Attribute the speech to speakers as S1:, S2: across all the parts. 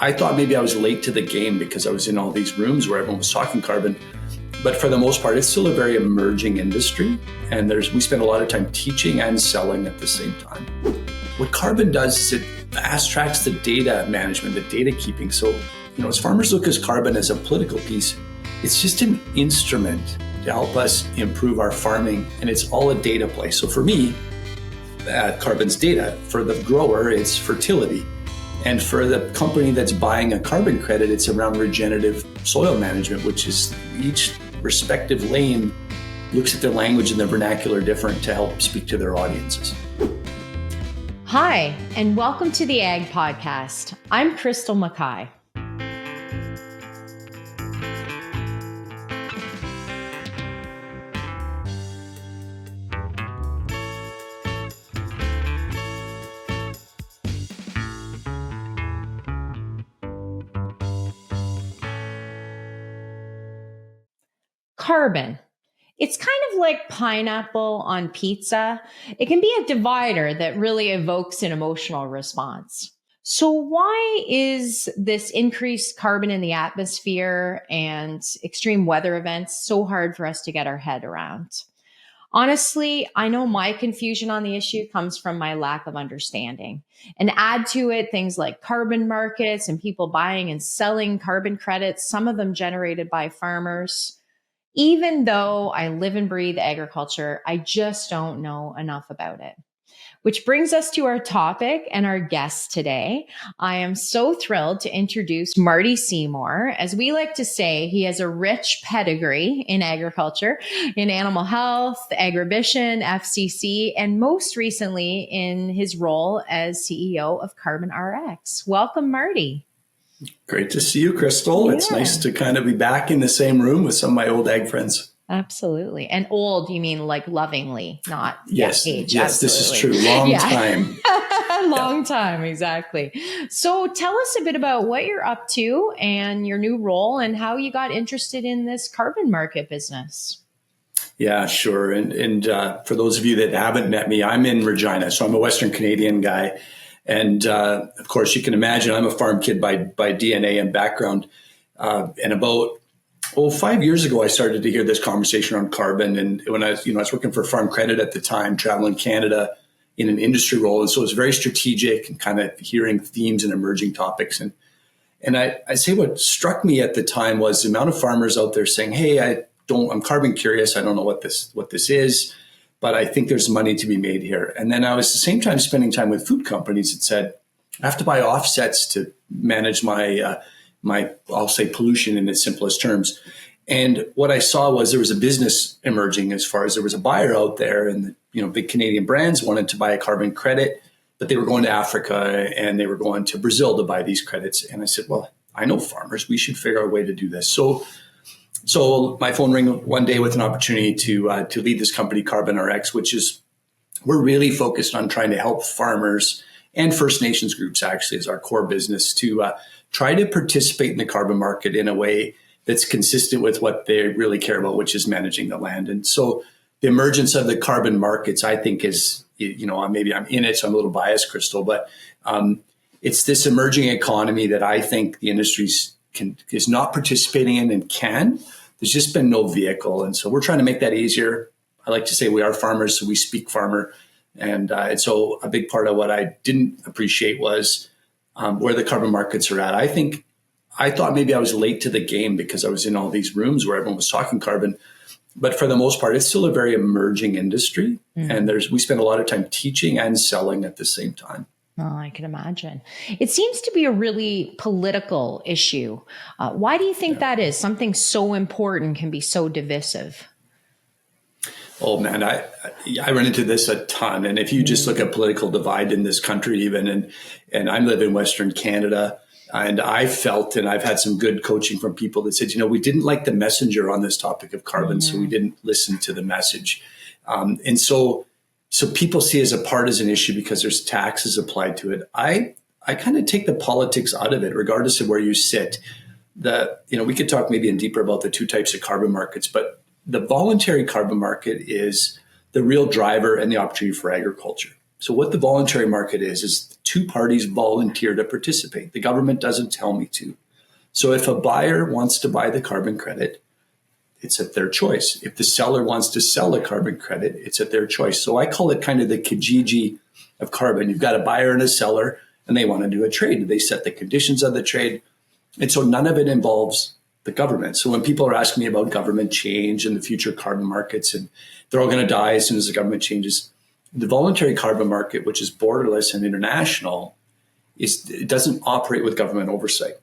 S1: I thought maybe I was late to the game because I was in all these rooms where everyone was talking carbon. But for the most part, it's still a very emerging industry. And we spend a lot of time teaching and selling at the same time. What carbon does is it fast tracks the data management, the data keeping. So, as farmers look at carbon as a political piece, it's just an instrument to help us improve our farming. And it's all a data play. So for me, carbon's data. For the grower, it's fertility. And for the company that's buying a carbon credit, it's around regenerative soil management, which is each respective lane looks at their language and their vernacular different to help speak to their audiences.
S2: Hi, and welcome to the Ag Podcast. I'm Crystal Mackay. Carbon. It's kind of like pineapple on pizza. It can be a divider that really evokes an emotional response. So why is this increased carbon in the atmosphere and extreme weather events so hard for us to get our head around? Honestly, I know my confusion on the issue comes from my lack of understanding. And add to it things like carbon markets and people buying and selling carbon credits, some of them generated by farmers. Even though I live and breathe agriculture, I just don't know enough about it. Which brings us to our topic and our guest today. I am so thrilled to introduce Marty Seymour. As we like to say, he has a rich pedigree in agriculture, in animal health, agribition, FCC, and most recently in his role as CEO of Carbon RX. Welcome, Marty.
S1: Great to see you, Crystal. Yeah. It's nice to kind of be back in the same room with some of my old ag friends.
S2: Absolutely. And old, you mean like lovingly, not
S1: yes,
S2: age.
S1: Yes,
S2: Absolutely.
S1: This is true. Long time.
S2: Long time, exactly. So tell us a bit about what you're up to and your new role and how you got interested in this carbon market business.
S1: Yeah, sure. And for those of you that haven't met me, I'm in Regina. So I'm a Western Canadian guy. And of course, you can imagine I'm a farm kid by DNA and background. And about 5 years ago, I started to hear this conversation on carbon. And when I was working for Farm Credit at the time, traveling Canada in an industry role, and so it was very strategic and kind of hearing themes and emerging topics. And I say what struck me at the time was the amount of farmers out there saying, "Hey, I'm carbon curious. I don't know what this is." But I think there's money to be made here. And then I was at the same time spending time with food companies that said, I have to buy offsets to manage my I'll say pollution in its simplest terms. And what I saw was there was a business emerging as far as there was a buyer out there and big Canadian brands wanted to buy a carbon credit, but they were going to Africa and they were going to Brazil to buy these credits. And I said, well, I know farmers, we should figure out a way to do this. So my phone rang one day with an opportunity to lead this company, Carbon RX, we're really focused on trying to help farmers and First Nations groups actually as our core business to try to participate in the carbon market in a way that's consistent with what they really care about, which is managing the land. And so the emergence of the carbon markets, I think is, maybe I'm in it, so I'm a little biased, Crystal, but it's this emerging economy that I think the industry's is not participating in and can. There's just been no vehicle. And so we're trying to make that easier. I like to say we are farmers, so we speak farmer. And so a big part of what I didn't appreciate was where the carbon markets are at. I thought maybe I was late to the game because I was in all these rooms where everyone was talking carbon. But for the most part, it's still a very emerging industry. Mm-hmm. And we spend a lot of time teaching and selling at the same time.
S2: Oh, I can imagine. It seems to be a really political issue. Why do you think that is? Something so important can be so divisive.
S1: Oh, man, I run into this a ton. And if you just look at political divide in this country even, and I live in Western Canada, and I felt, and I've had some good coaching from people that said, we didn't like the messenger on this topic of carbon, so we didn't listen to the message. And so people see it as a partisan issue because there's taxes applied to it. I kind of take the politics out of it, regardless of where you sit. We could talk maybe in deeper about the two types of carbon markets, but the voluntary carbon market is the real driver and the opportunity for agriculture. So what the voluntary market is two parties volunteer to participate. The government doesn't tell me to. So if a buyer wants to buy the carbon credit, it's at their choice. If the seller wants to sell a carbon credit, it's at their choice. So I call it kind of the Kijiji of carbon. You've got a buyer and a seller, and they want to do a trade. They set the conditions of the trade. And so none of it involves the government. So when people are asking me about government change and the future carbon markets, and they're all going to die as soon as the government changes, the voluntary carbon market, which is borderless and international, it doesn't operate with government oversight.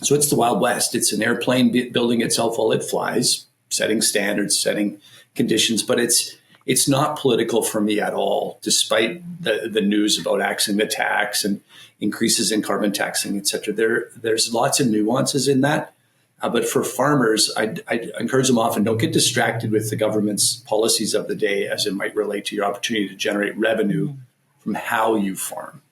S1: So it's the Wild West. It's an airplane building itself while it flies, setting standards, setting conditions, but it's not political for me at all, despite the news about axing the tax and increases in carbon taxing, et cetera. There's lots of nuances in that. But for farmers, I encourage them often, don't get distracted with the government's policies of the day as it might relate to your opportunity to generate revenue from how you farm.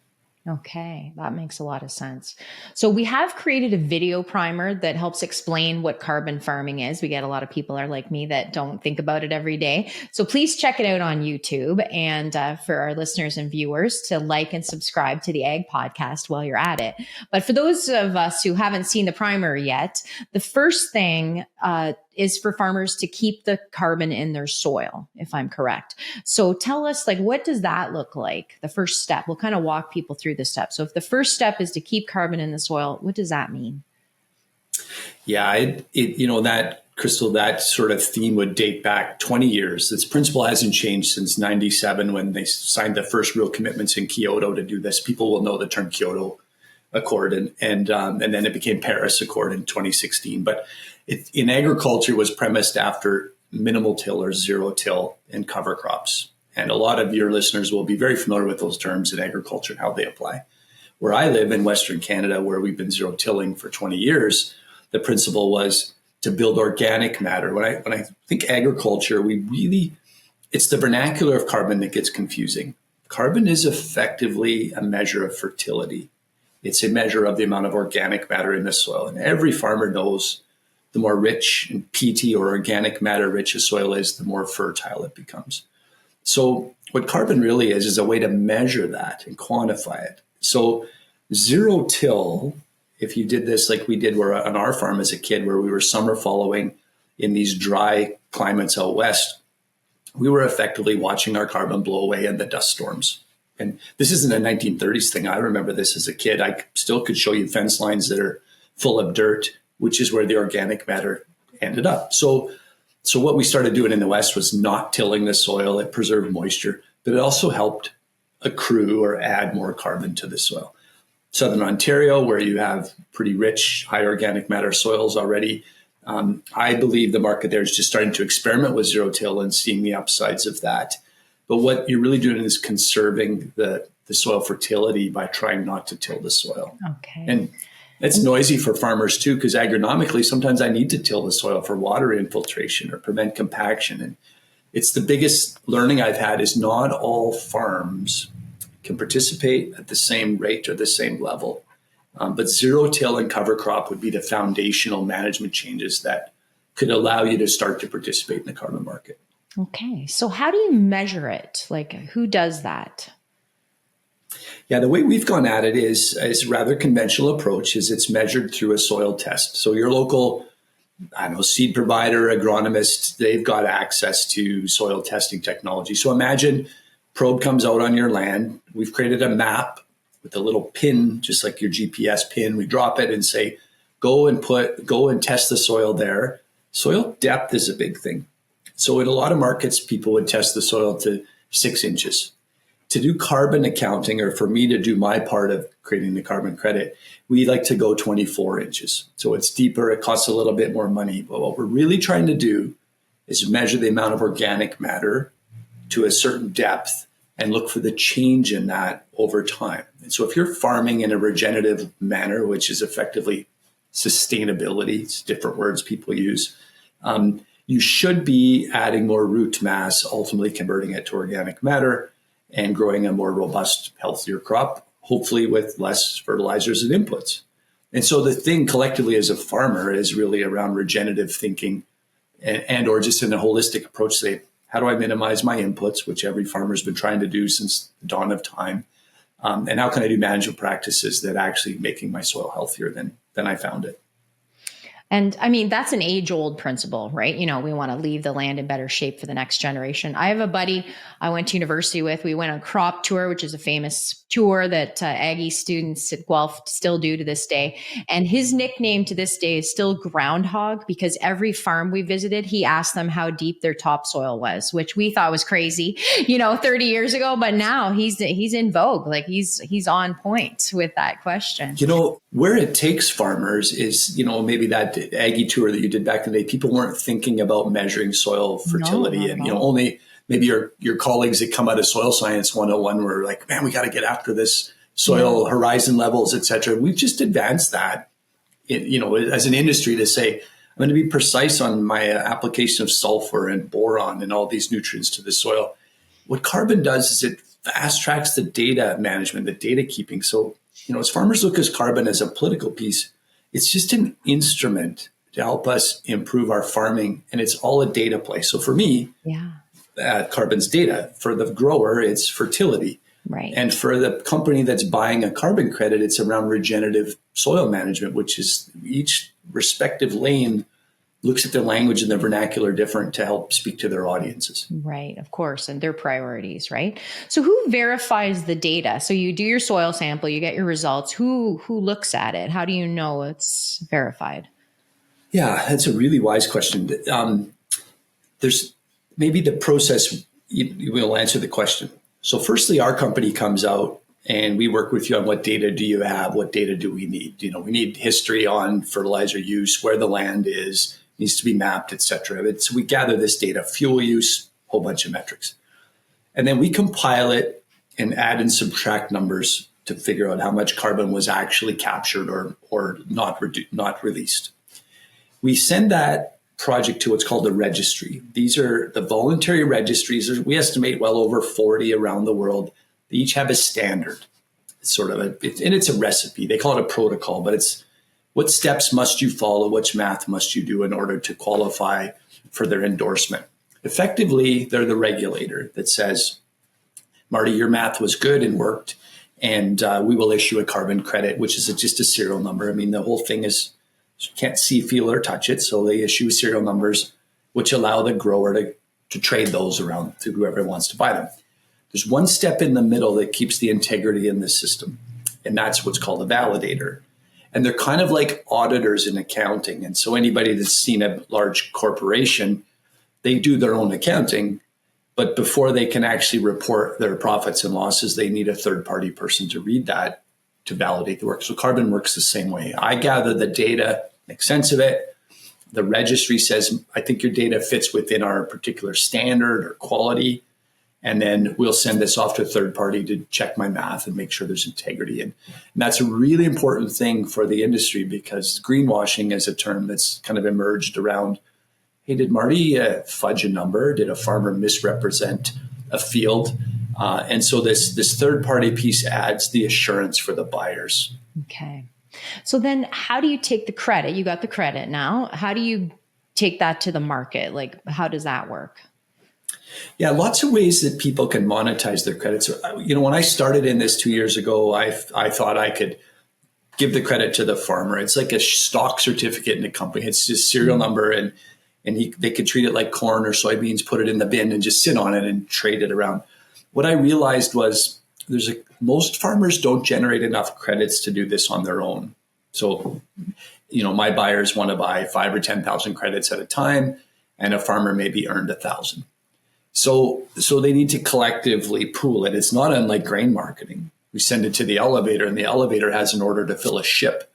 S2: Okay, that makes a lot of sense. So we have created a video primer that helps explain what carbon farming is. We get a lot of people are like me that don't think about it every day. So please check it out on YouTube, and for our listeners and viewers to like and subscribe to the Ag Podcast while you're at it. But for those of us who haven't seen the primer yet, the first thing is for farmers to keep the carbon in their soil, if I'm correct. So tell us, like, what does that look like? The first step. We'll kind of walk people through the steps. So if the first step is to keep carbon in the soil, what does that mean?
S1: Yeah, that, Crystal, that sort of theme would date back 20 years. This principle hasn't changed since 97 when they signed the first real commitments in Kyoto to do this. People will know the term Kyoto Accord, and then it became Paris Accord in 2016. But in agriculture, was premised after minimal till or zero till and cover crops. And a lot of your listeners will be very familiar with those terms in agriculture and how they apply. Where I live in Western Canada, where we've been zero tilling for 20 years, the principle was to build organic matter. When I think agriculture, it's the vernacular of carbon that gets confusing. Carbon is effectively a measure of fertility. It's a measure of the amount of organic matter in the soil. And every farmer knows the more rich and PT or organic matter rich a soil is, the more fertile it becomes. So what carbon really is a way to measure that and quantify it. So zero till, if you did this like we did on our farm as a kid, where we were summer following in these dry climates out west, we were effectively watching our carbon blow away in the dust storms. And this isn't a 1930s thing. I remember this as a kid. I still could show you fence lines that are full of dirt, which is where the organic matter ended up. So what we started doing in the West was not tilling the soil. It preserved moisture, but it also helped accrue or add more carbon to the soil. Southern Ontario, where you have pretty rich, high organic matter soils already, I believe the market there is just starting to experiment with zero till and seeing the upsides of that. But what you're really doing is conserving the soil fertility by trying not to till the soil.
S2: Okay.
S1: And it's noisy for farmers too, because agronomically, sometimes I need to till the soil for water infiltration or prevent compaction. And it's the biggest learning I've had is not all farms can participate at the same rate or the same level. But zero till and cover crop would be the foundational management changes that could allow you to start to participate in the carbon market.
S2: Okay. So how do you measure it? Like, who does that?
S1: Yeah, the way we've gone at it is rather conventional approach. Is it's measured through a soil test. So your local, seed provider, agronomist, they've got access to soil testing technology. So imagine probe comes out on your land. We've created a map with a little pin, just like your GPS pin. We drop it and say, go and test the soil there. Soil depth is a big thing. So in a lot of markets, people would test the soil to 6 inches. To do carbon accounting, or for me to do my part of creating the carbon credit, we like to go 24 inches. So it's deeper, it costs a little bit more money. But what we're really trying to do is measure the amount of organic matter to a certain depth and look for the change in that over time. And so if you're farming in a regenerative manner, which is effectively sustainability, it's different words people use, you should be adding more root mass, ultimately converting it to organic matter and growing a more robust, healthier crop, hopefully with less fertilizers and inputs. And so the thing collectively as a farmer is really around regenerative thinking and or just in a holistic approach, say, how do I minimize my inputs, which every farmer's been trying to do since the dawn of time? And how can I do management practices that actually making my soil healthier than I found it?
S2: And I mean, that's an age old principle, right? We want to leave the land in better shape for the next generation. I have a buddy I went to university with. We went on a crop tour, which is a famous tour that Aggie students at Guelph still do to this day. And his nickname to this day is still Groundhog, because every farm we visited, he asked them how deep their topsoil was, which we thought was crazy, 30 years ago. But now he's in vogue. Like he's on point with that question.
S1: Where it takes farmers is, maybe that Aggie tour that you did back in the day, people weren't thinking about measuring soil fertility.
S2: No,
S1: and, only maybe your colleagues that come out of Soil Science 101 were like, man, we got to get after this soil horizon levels, et cetera. We've just advanced that, as an industry to say, I'm going to be precise on my application of sulfur and boron and all these nutrients to the soil. What carbon does is it fast tracks the data management, the data keeping. So, as farmers look at carbon as a political piece, it's just an instrument to help us improve our farming, and it's all a data play. So for me, carbon's data. For the grower, it's fertility.
S2: Right.
S1: And for the company that's buying a carbon credit, it's around regenerative soil management, which is each respective lane looks at their language and their vernacular different to help speak to their audiences.
S2: Right, of course, and their priorities, right? So who verifies the data? So you do your soil sample, you get your results. Who looks at it? How do you know it's verified?
S1: Yeah, that's a really wise question. There's maybe the process, you will answer the question. So firstly, our company comes out and we work with you on what data do you have? What data do we need? We need history on fertilizer use, where the land is, needs to be mapped, et cetera. So we gather this data, fuel use, a whole bunch of metrics. And then we compile it and add and subtract numbers to figure out how much carbon was actually captured or not released. We send that project to what's called the registry. These are the voluntary registries. We estimate well over 40 around the world. They each have a standard. It's and it's a recipe. They call it a protocol, but it's what steps must you follow, which math must you do in order to qualify for their endorsement. Effectively, they're the regulator that says, Marty, your math was good and worked, and we will issue a carbon credit, which is just a serial number. I mean, the whole thing is you can't see, feel, or touch it, so they issue serial numbers, which allow the grower to trade those around to whoever wants to buy them. There's one step in the middle that keeps the integrity in the system, and that's what's called a validator. And they're kind of like auditors in accounting. And so anybody that's seen a large corporation, they do their own accounting, but before they can actually report their profits and losses, they need a third-party person to read that to validate the work. So carbon works the same way. I gather the data, make sense of it. The registry says, I think your data fits within our particular standard or quality. And then we'll send this off to a third party to check my math and make sure there's integrity. And that's a really important thing for the industry, because greenwashing is a term that's kind of emerged around, hey, did Marty fudge a number? Did a farmer misrepresent a field? And so this third party piece adds the assurance for the buyers.
S2: Okay. So then how do you take the credit? You got the credit now. How do you take that to the market? Like, how does that work?
S1: Yeah, lots of ways that people can monetize their credits. When I started in this 2 years ago, I thought I could give the credit to the farmer. It's like a stock certificate in a company. It's just serial number, and they could treat it like corn or soybeans, put it in the bin and just sit on it and trade it around. What I realized was most farmers don't generate enough credits to do this on their own. So, my buyers want to buy 5,000 or 10,000 credits at a time, and a farmer maybe earned 1,000. So they need to collectively pool it. It's not unlike grain marketing. We send it to the elevator, and the elevator has an order to fill a ship.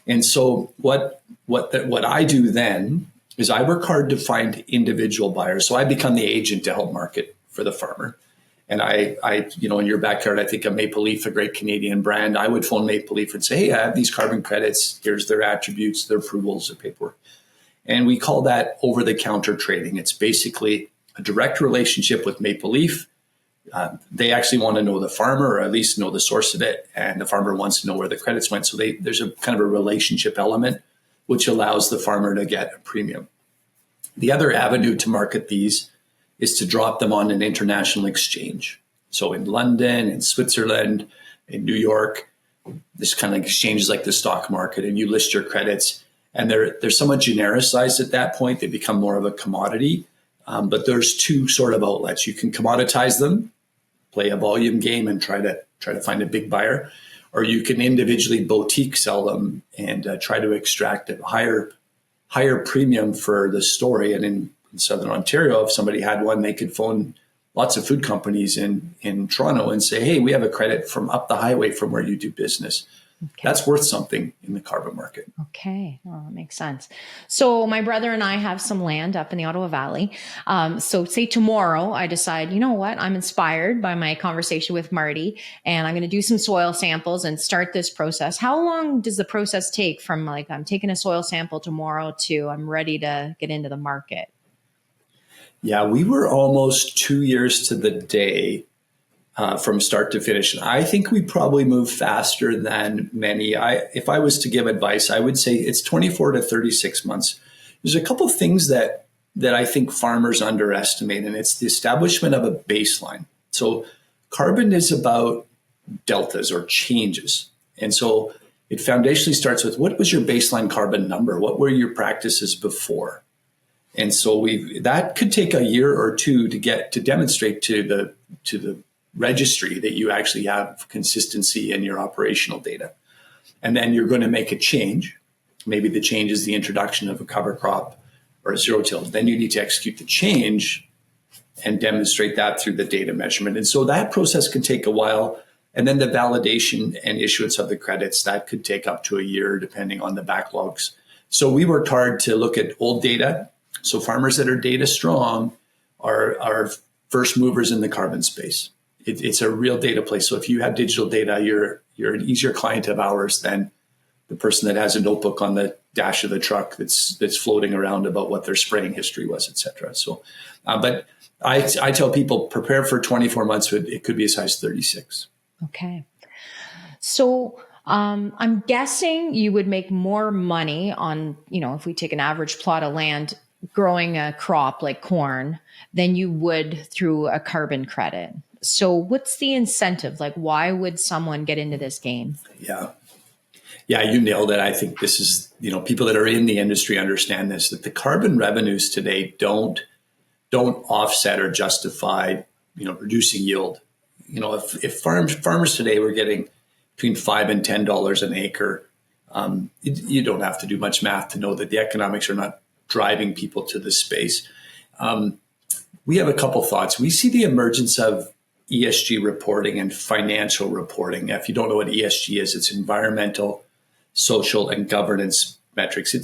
S1: And so what I do then is I work hard to find individual buyers. So I become the agent to help market for the farmer. And I in your backyard, I think of Maple Leaf, a great Canadian brand. I would phone Maple Leaf and say, hey, I have these carbon credits. Here's their attributes, their approvals, their paperwork. And we call that over-the-counter trading. It's basically a direct relationship with Maple Leaf. They actually want to know the farmer, or at least know the source of it, and the farmer wants to know where the credits went. So there's a kind of a relationship element, which allows the farmer to get a premium. The other avenue to market these is to drop them on an international exchange. So in London, in Switzerland, in New York. This kind of exchanges like the stock market, and you list your credits, and they're somewhat genericized at that point. They become more of a commodity. But there's two sort of outlets. You can commoditize them, play a volume game, and try to find a big buyer, or you can individually boutique sell them and try to extract a higher premium for the story. And in Southern Ontario, if somebody had one, they could phone lots of food companies in Toronto and say, hey, we have a credit from up the highway from where you do business. Okay. That's worth something in the carbon market.
S2: Okay. Well, that makes sense. So my brother and I have some land up in the Ottawa Valley. So say tomorrow I decide, you know what, I'm inspired by my conversation with Marty, and I'm going to do some soil samples and start this process. How long does the process take from like I'm taking a soil sample tomorrow to I'm ready to get into the market?
S1: Yeah, we were almost 2 years to the day from start to finish. And I think we probably move faster than many. If I was to give advice, I would say it's 24 to 36 months. There's a couple of things that I think farmers underestimate, and it's the establishment of a baseline. So carbon is about deltas or changes. And so it foundationally starts with, what was your baseline carbon number? What were your practices before? And so that could take a year or two to demonstrate to the registry that you actually have consistency in your operational data. And then you're going to make a change. Maybe the change is the introduction of a cover crop or a zero-till. Then you need to execute the change and demonstrate that through the data measurement. And so that process can take a while. And then the validation and issuance of the credits, that could take up to a year depending on the backlogs. So we worked hard to look at old data. So farmers that are data strong are first movers in the carbon space. It's a real data play. So if you have digital data, you're an easier client of ours than the person that has a notebook on the dash of the truck that's floating around about what their spraying history was, et cetera. So, but I tell people prepare for 24 months. It could be a size 36.
S2: Okay. So I'm guessing you would make more money on, if we take an average plot of land growing a crop like corn than you would through a carbon credit. So what's the incentive? Like, why would someone get into this game?
S1: Yeah, you nailed it. I think this is, people that are in the industry understand this, that the carbon revenues today don't offset or justify, reducing yield. If farmers today were getting between $5 and $10 an acre, you don't have to do much math to know that the economics are not driving people to this space. We have a couple thoughts. We see the emergence of ESG reporting and financial reporting. If you don't know what ESG is, it's environmental, social, and governance metrics.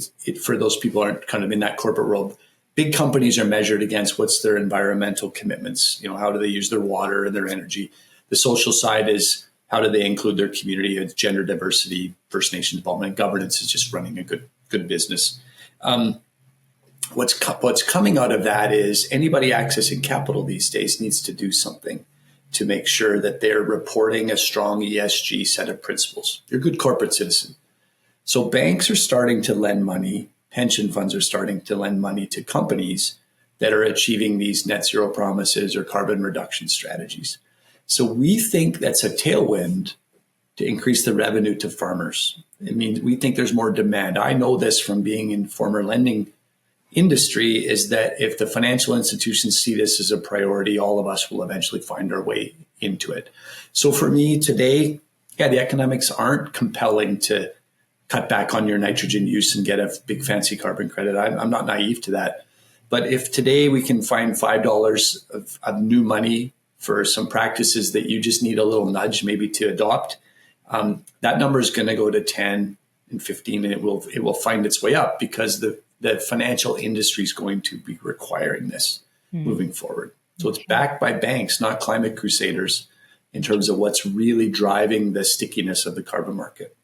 S1: For those people who aren't kind of in that corporate world, big companies are measured against what's their environmental commitments. How do they use their water and their energy? The social side is how do they include their community, it's gender diversity, First Nations involvement, and governance is just running a good business. What's coming out of that is anybody accessing capital these days needs to do something to make sure that they're reporting a strong ESG set of principles. You're a good corporate citizen. So banks are starting to lend money. Pension funds are starting to lend money to companies that are achieving these net zero promises or carbon reduction strategies. So we think that's a tailwind to increase the revenue to farmers. I mean, we think there's more demand. I know this from being in former lending industry, is that if the financial institutions see this as a priority, all of us will eventually find our way into it. So for me today, the economics aren't compelling to cut back on your nitrogen use and get a big fancy carbon credit. I'm not naive to that. But if today we can find $5 of new money for some practices that you just need a little nudge maybe to adopt, that number is going to go to 10 and 15, and it will find its way up because the financial industry is going to be requiring this moving forward. So it's backed by banks, not climate crusaders, in terms of what's really driving the stickiness of the carbon market.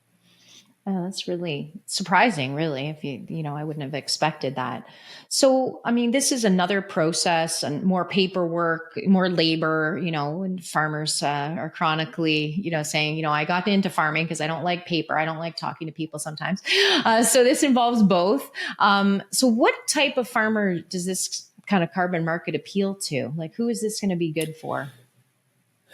S2: Oh, that's really surprising, really. If I wouldn't have expected that. So, I mean, this is another process and more paperwork, more labor, and farmers are chronically, saying, I got into farming because I don't like paper. I don't like talking to people sometimes. So this involves both. So what type of farmer does this kind of carbon market appeal to? Like, who is this going to be good for?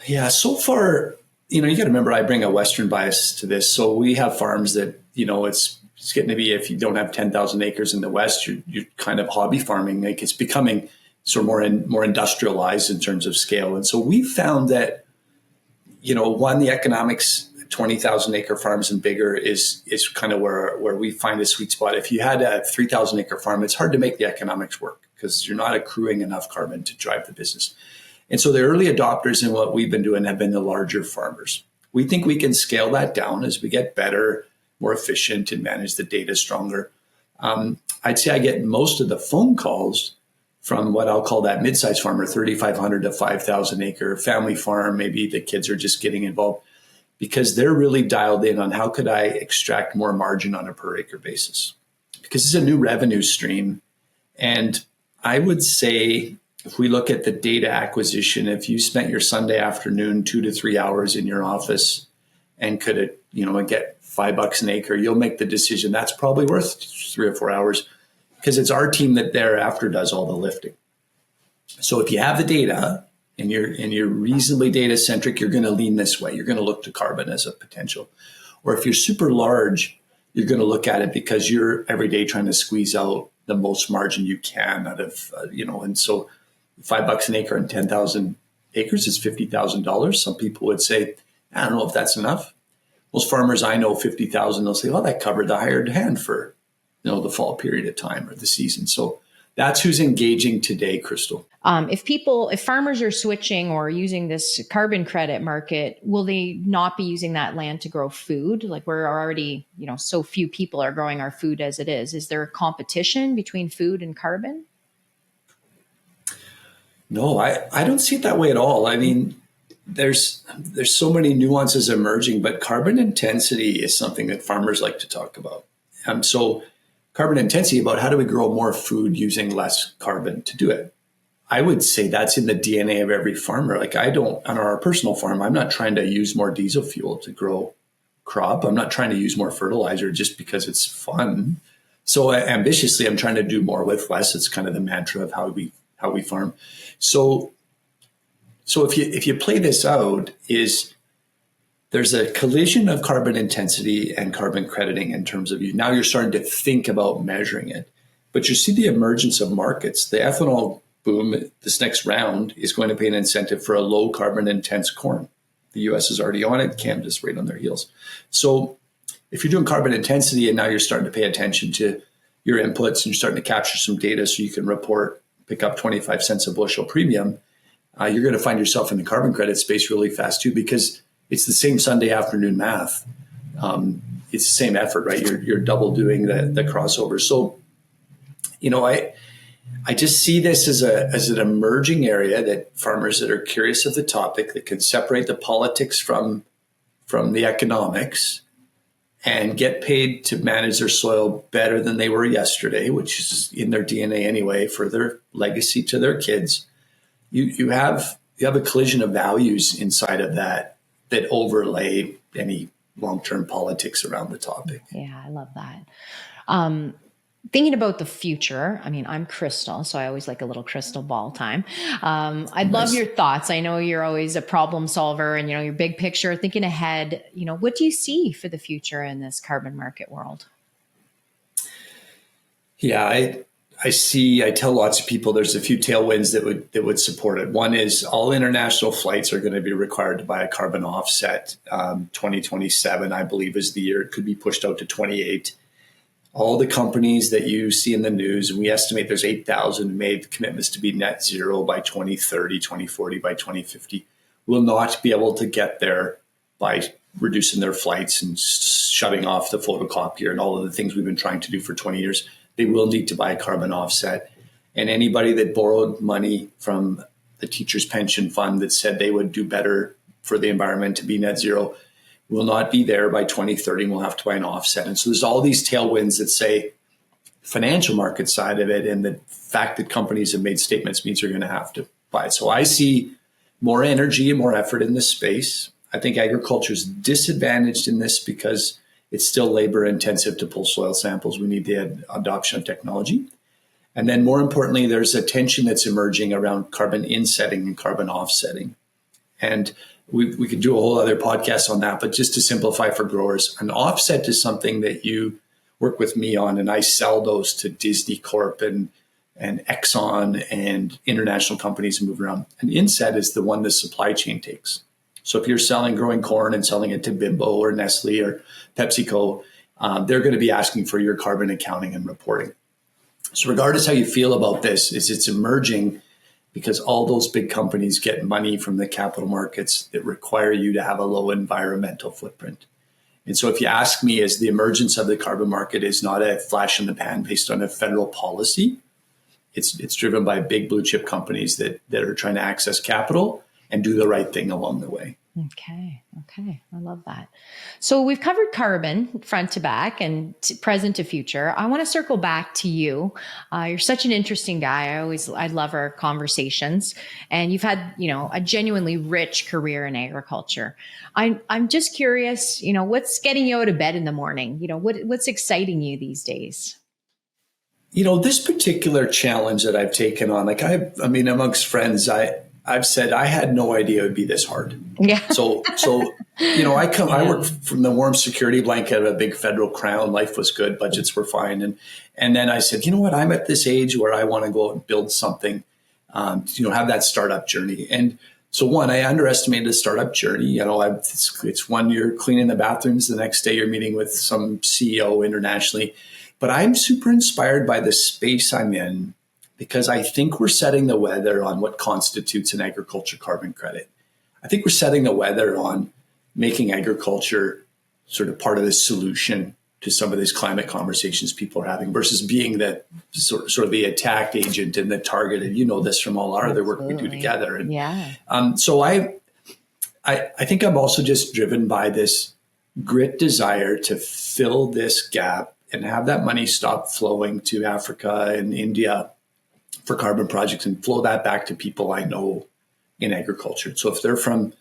S1: Yeah, so far, you got to remember, I bring a Western bias to this. So we have farms that, it's getting to be, if you don't have 10,000 acres in the West, you're kind of hobby farming. Like it's becoming sort of more industrialized in terms of scale. And so we found that, one, the economics, 20,000 acre farms and bigger is kind of where we find a sweet spot. If you had a 3,000 acre farm, it's hard to make the economics work because you're not accruing enough carbon to drive the business. And so the early adopters in what we've been doing have been the larger farmers. We think we can scale that down as we get better, more efficient, and manage the data stronger. I'd say I get most of the phone calls from what I'll call that mid-sized farmer, 3,500 to 5,000 acre family farm. Maybe the kids are just getting involved because they're really dialed in on how could I extract more margin on a per acre basis, because it's a new revenue stream. And I would say, if we look at the data acquisition, if you spent your Sunday afternoon 2 to 3 hours in your office and could, get $5 an acre, you'll make the decision that's probably worth 3 or 4 hours, because it's our team that thereafter does all the lifting. So if you have the data and you're reasonably data centric, you're going to lean this way. You're going to look to carbon as a potential. Or if you're super large, you're going to look at it because you're every day trying to squeeze out the most margin you can out of, and so $5 an acre and 10,000 acres is $50,000. Some people would say, I don't know if that's enough. Most farmers I know, 50,000, they'll say, well, that covered the hired hand for, the fall period of time or the season. So that's who's engaging today, Crystal.
S2: If farmers are switching or using this carbon credit market, will they not be using that land to grow food? Like we're already, so few people are growing our food as it is. Is there a competition between food and carbon?
S1: No, I don't see it that way at all. I mean, there's so many nuances emerging, but carbon intensity is something that farmers like to talk about. So carbon intensity, about how do we grow more food using less carbon to do it? I would say that's in the DNA of every farmer. Like on our personal farm, I'm not trying to use more diesel fuel to grow crop. I'm not trying to use more fertilizer just because it's fun. So ambitiously, I'm trying to do more with less. It's kind of the mantra of how we farm. So if you play this out, there's a collision of carbon intensity and carbon crediting in terms of now you're starting to think about measuring it, but you see the emergence of markets. The ethanol boom, this next round, is going to pay an incentive for a low carbon intense corn. The US is already on it. Canada's right on their heels. So if you're doing carbon intensity and now you're starting to pay attention to your inputs and you're starting to capture some data so you can pick up 25 cents a bushel premium, you're going to find yourself in the carbon credit space really fast too, because it's the same Sunday afternoon math. It's the same effort, right? You're double doing the crossover. So, I just see this as an emerging area that farmers that are curious of the topic, that can separate the politics from the economics and get paid to manage their soil better than they were yesterday, which is in their DNA anyway, for their legacy to their kids. You have a collision of values inside of that overlay any long-term politics around the topic.
S2: Yeah, I love that. Thinking about the future, I mean, I'm Crystal, so I always like a little crystal ball time. I'd love your thoughts. I know you're always a problem solver and, your big picture, thinking ahead, what do you see for the future in this carbon market world?
S1: Yeah, I tell lots of people there's a few tailwinds that would support it. One is all international flights are going to be required to buy a carbon offset. 2027, I believe, is the year. It could be pushed out to 28. All the companies that you see in the news, and we estimate there's 8,000 made commitments to be net zero by 2030, 2040, by 2050, will not be able to get there by reducing their flights and shutting off the photocopier and all of the things we've been trying to do for 20 years. They will need to buy a carbon offset. And anybody that borrowed money from the teacher's pension fund that said they would do better for the environment to be net zero will not be there by 2030 and we'll have to buy an offset. And so there's all these tailwinds that say financial market side of it, and the fact that companies have made statements means you're going to have to buy it. So I see more energy and more effort in this space. I think agriculture is disadvantaged in this because it's still labor intensive to pull soil samples. We need the adoption of technology. And then more importantly, there's a tension that's emerging around carbon insetting and carbon offsetting. And we could do a whole other podcast on that, but just to simplify for growers, an offset is something that you work with me on, and I sell those to Disney Corp and Exxon and international companies and move around. An inset is the one the supply chain takes. So if you're growing corn and selling it to Bimbo or Nestle or PepsiCo, they're going to be asking for your carbon accounting and reporting. So regardless how you feel about this, it's emerging because all those big companies get money from the capital markets that require you to have a low environmental footprint. And so if you ask me, is the emergence of the carbon market is not a flash in the pan based on a federal policy. It's driven by big blue chip companies that are trying to access capital and do the right thing along the way.
S2: Okay. I love that. So we've covered carbon front to back and present to future. I want to circle back to you. You're such an interesting guy. I love our conversations, and you've had, a genuinely rich career in agriculture. I'm just curious, what's getting you out of bed in the morning? What's exciting you these days?
S1: This particular challenge that I've taken on, amongst friends, I've said I had no idea it would be this hard.
S2: Yeah.
S1: So I work from the warm security blanket of a big federal crown. Life was good, budgets were fine, and then I said, you know what, I'm at this age where I want to go out and build something, have that startup journey. And so I underestimated the startup journey. It's 1 year cleaning the bathrooms, the next day you're meeting with some CEO internationally. But I'm super inspired by the space I'm in, because I think we're setting the weather on what constitutes an agriculture carbon credit. I think we're setting the weather on making agriculture sort of part of the solution to some of these climate conversations people are having, versus being the sort of the attack agent and the target. And this from all our other work we do together. And so I think I'm also just driven by this grit desire to fill this gap and have that money stop flowing to Africa and India for carbon projects and flow that back to people I know in agriculture. So if they're from,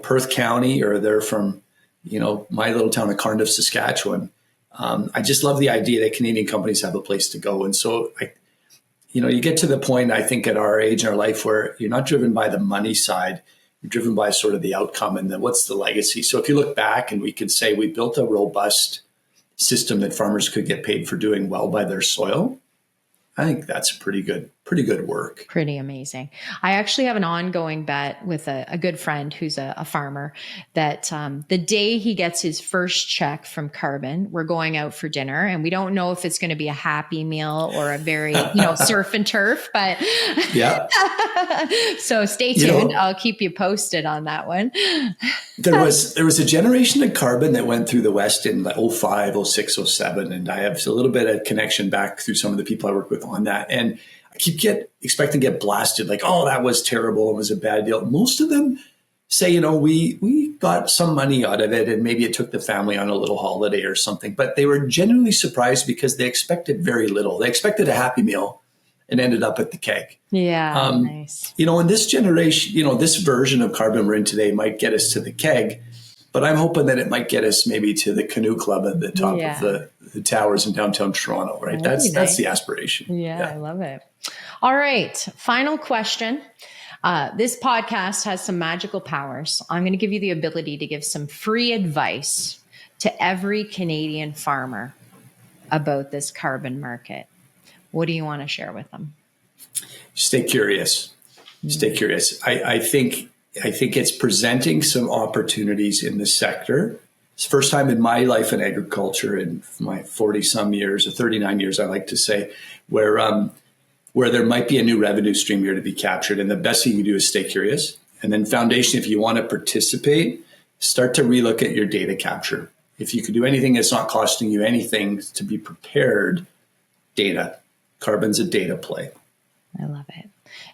S1: Perth County, or they're from, my little town of Cardiff, Saskatchewan, I just love the idea that Canadian companies have a place to go. And so, you get to the point, I think, at our age in our life where you're not driven by the money side, you're driven by sort of the outcome and then what's the legacy. So if you look back and we could say we built a robust system that farmers could get paid for doing well by their soil, I think that's pretty good work.
S2: Pretty amazing. I actually have an ongoing bet with a good friend who's a farmer that the day he gets his first check from carbon, we're going out for dinner, and we don't know if it's going to be a happy meal or a very, surf and turf, but yeah. So stay tuned. I'll keep you posted on that one.
S1: There was a generation of carbon that went through the West in 05, 06, 07. And I have a little bit of connection back through some of the people I work with on that. And I keep expecting to get blasted, like, oh, that was terrible. It was a bad deal. Most of them say, we got some money out of it, and maybe it took the family on a little holiday or something. But they were genuinely surprised because they expected very little. They expected a happy meal and ended up at the keg.
S2: Yeah, nice.
S1: In this generation, this version of carbon we're in today might get us to the keg, but I'm hoping that it might get us maybe to the canoe club at the top of the towers in downtown Toronto, right? That's the aspiration.
S2: Yeah, I love it. All right. Final question. This podcast has some magical powers. I'm going to give you the ability to give some free advice to every Canadian farmer about this carbon market. What do you want to share with them?
S1: Stay curious. Stay curious. I think it's presenting some opportunities in the sector. It's the first time in my life in agriculture, in my 40 some years or 39 years, I like to say, where there might be a new revenue stream here to be captured. And the best thing you can do is stay curious. And then foundation, if you want to participate, start to relook at your data capture. If you could do anything that's not costing you anything to be prepared, data. Carbon's a data play.
S2: I love it.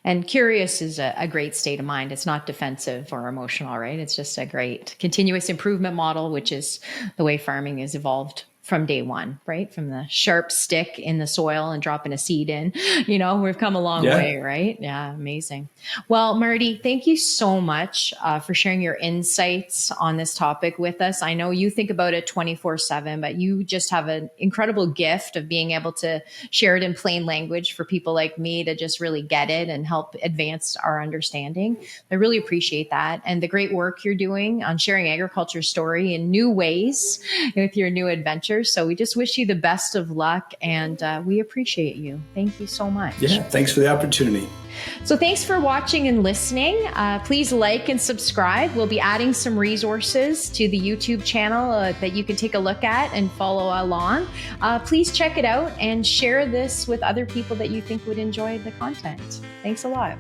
S2: And curious is a great state of mind. It's not defensive or emotional, right? It's just a great continuous improvement model, which is the way farming has evolved from day one, right? From the sharp stick in the soil and dropping a seed in, we've come a long way, right? Yeah, amazing. Well, Marty, thank you so much for sharing your insights on this topic with us. I know you think about it 24/7, but you just have an incredible gift of being able to share it in plain language for people like me to just really get it and help advance our understanding. I really appreciate that. And the great work you're doing on sharing agriculture story in new ways with your new adventure. So we just wish you the best of luck, and we appreciate you. Thank you so much.
S1: Yeah, thanks for the opportunity.
S2: So thanks for watching and listening. Please like and subscribe. We'll be adding some resources to the YouTube channel that you can take a look at and follow along. Please check it out and share this with other people that you think would enjoy the content. Thanks a lot.